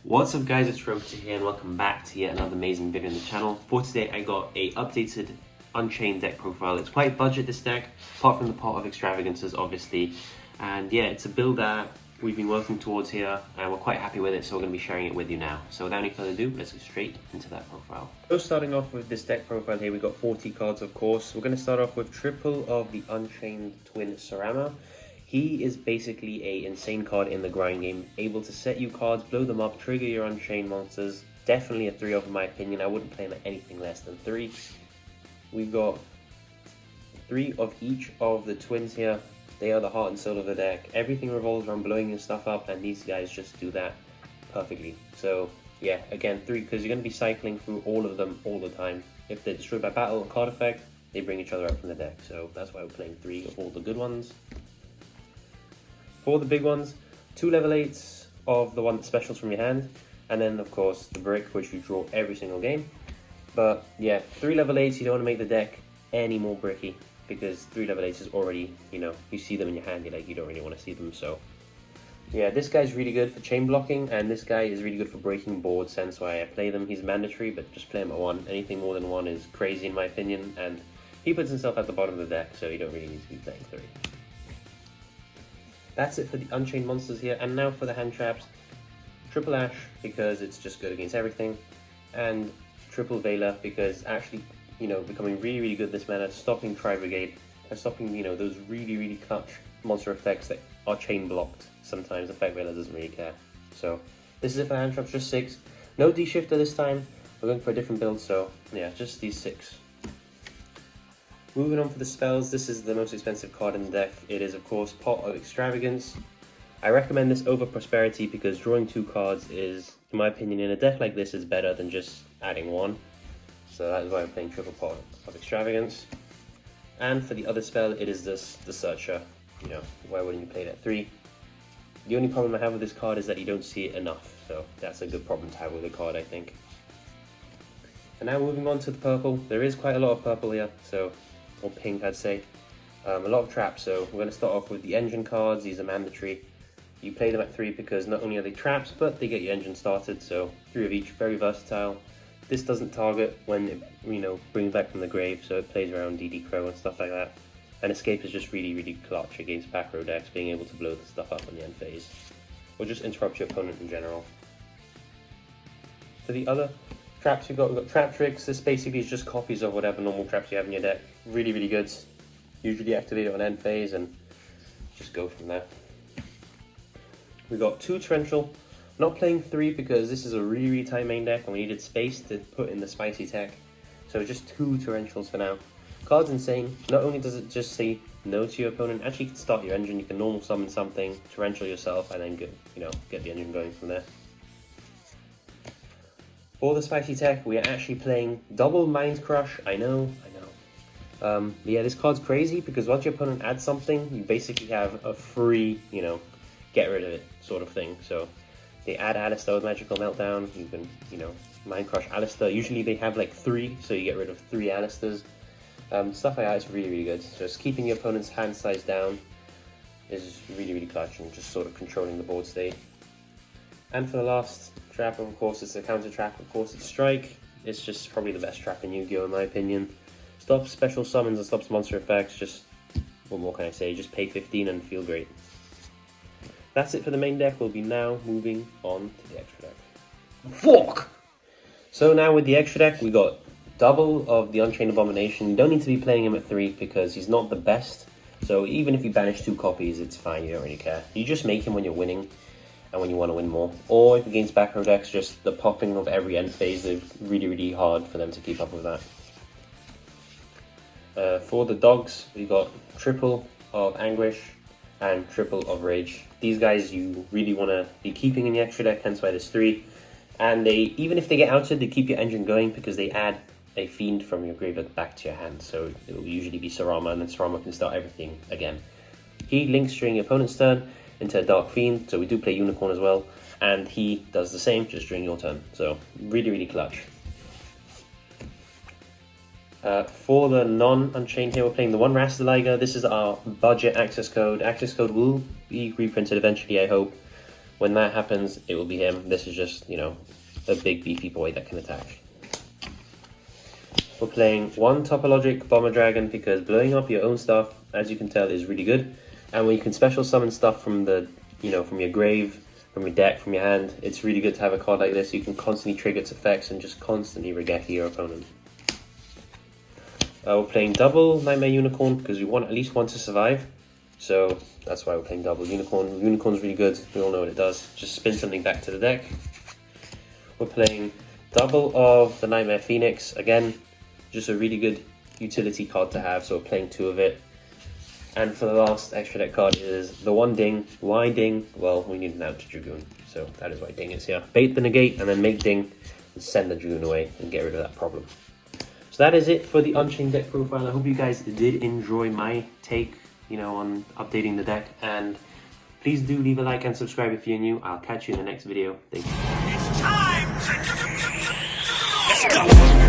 What's up guys, it's Roboter here and welcome back to yet another amazing video on the channel. For today I got a updated Unchained deck profile. It's quite budget, this deck, apart from the pot of extravagances obviously. And yeah, it's a build that we've been working towards here and we're quite happy with it, so we're going to be sharing it with you now. So without any further ado, let's go straight into that profile. So starting off with this deck profile here, we've got 40 cards of course. We're going to start off with triple of the Unchained Twin Sarama. He is basically a insane card in the grind game, able to set you cards, blow them up, trigger your Unchained monsters. Definitely a 3 in my opinion. I wouldn't play him at anything less than 3. We've got 3 of each of the twins here. They are the heart and soul of the deck. Everything revolves around blowing your stuff up, and these guys just do that perfectly. So yeah, again 3, because you're going to be cycling through all of them all the time. If they're destroyed by battle or card effect, they bring each other up from the deck. So that's why we're playing 3 of all the good ones. For the big ones, 2 level 8s of the one that specials from your hand, and then of course the brick, which you draw every single game. But yeah, 3 level 8s, you don't want to make the deck any more bricky, because 3 level 8s is already, you see them in your hand, you don't really want to see them. So yeah, this guy's really good for chain blocking, and this guy is really good for breaking boards, hence why I play them. He's mandatory, but just play him at 1. Anything more than 1 is crazy in my opinion, and he puts himself at the bottom of the deck, so you don't really need to be playing 3. That's it for the Unchained monsters here, and now for the hand traps. Triple Ash, because it's just good against everything, and Triple Veiler, because actually, becoming really good this mana, stopping Tri-Brigade, and stopping, those really clutch monster effects that are chain blocked. Sometimes Effect Veiler doesn't really care. So, this is it for hand traps, just 6. No D-Shifter this time, we're going for a different build, so yeah, just these 6. Moving on for the spells, this is the most expensive card in the deck. It is of course Pot of Extravagance. I recommend this over Prosperity because drawing 2 cards is, in my opinion, in a deck like this is better than just adding 1. So that is why I'm playing triple Pot of Extravagance. And for the other spell, it is the Searcher. Why wouldn't you play it at 3? The only problem I have with this card is that you don't see it enough, so that's a good problem to have with the card, I think. And now moving on to the purple, there is quite a lot of purple here, or pink I'd say. A lot of traps, so we're going to start off with the engine cards. These are mandatory. You play them at 3 because not only are they traps, but they get your engine started, so 3 of each, very versatile. This doesn't target when it brings back from the grave, so it plays around DD Crow and stuff like that. And Escape is just really clutch against back row decks, being able to blow the stuff up on the end phase, or just interrupt your opponent in general. For the other traps we've got Trap Tricks. This basically is just copies of whatever normal traps you have in your deck. Really good. Usually activate it on end phase and just go from there. We got 2 Torrential. Not playing 3 because this is a really tight main deck and we needed space to put in the spicy tech. So just 2 Torrentials for now. Card's insane. Not only does it just say no to your opponent, actually you can start your engine, you can normal summon something, Torrential yourself, and then get the engine going from there. For the spicy tech, we are actually playing double Mind Crush. I know. Yeah, this card's crazy because once your opponent adds something, you basically have a free, get rid of it sort of thing. So they add Alistair with Magical Meltdown. You can, Mind Crush Alistair. Usually they have like 3, so you get rid of 3 Alistairs. Stuff like that is really good. Just keeping your opponent's hand size down is really clutch and just sort of controlling the board state. And for the last trap, of course, it's a counter trap. Of course, it's Strike. It's just probably the best trap in Yu-Gi-Oh! In my opinion. Stops special summons and stops monster effects. Just, what more can I say? Just pay 15 and feel great. That's it for the main deck. We'll be now moving on to the extra deck. Fuck! So now with the extra deck, we got double of the Unchained Abomination. You don't need to be playing him at 3 because he's not the best. So even if you banish 2 copies, it's fine. You don't really care. You just make him when you're winning. And when you want to win more. Or if against back row decks, just the popping of every end phase is really hard for them to keep up with that. For the dogs, we got triple of Anguish and triple of Rage. These guys you really want to be keeping in the extra deck, hence why there's 3. And even if they get outed, they keep your engine going because they add a Fiend from your graveyard back to your hand. So it will usually be Sarama, and then Sarama can start everything again. He links during your opponent's turn into a Dark Fiend, so we do play Unicorn as well, and he does the same just during your turn, so really clutch. For the non-Unchained here, we're playing the 1 Rastaliger. This is our budget access code. Access code will be reprinted eventually, I hope. When that happens, it will be him. This is just, you know, a big beefy boy that can attack. We're playing 1 Topologic Bomber Dragon because blowing up your own stuff, as you can tell, is really good. And when you can special summon stuff from the, you know, from your grave, from your deck, from your hand, it's really good to have a card like this. You can constantly trigger its effects and just constantly regeki your opponent. We're playing double Nightmare Unicorn because we want at least one to survive. So that's why we're playing double Unicorn. Unicorn's really good. We all know what it does. Just spin something back to the deck. We're playing double of the Nightmare Phoenix. Again, just a really good utility card to have. So we're playing 2 of it. And for the last extra deck card is the 1 Ding. Why Ding? Well, we need an out to Dragoon. So that is why Ding is here. Bait the negate and then make Ding and send the Dragoon away and get rid of that problem. So that is it for the Unchained deck profile. I hope you guys did enjoy my take, you know, on updating the deck, and please do leave a like and subscribe if you're new. I'll catch you in the next video. Thank you. It's time! Let's go!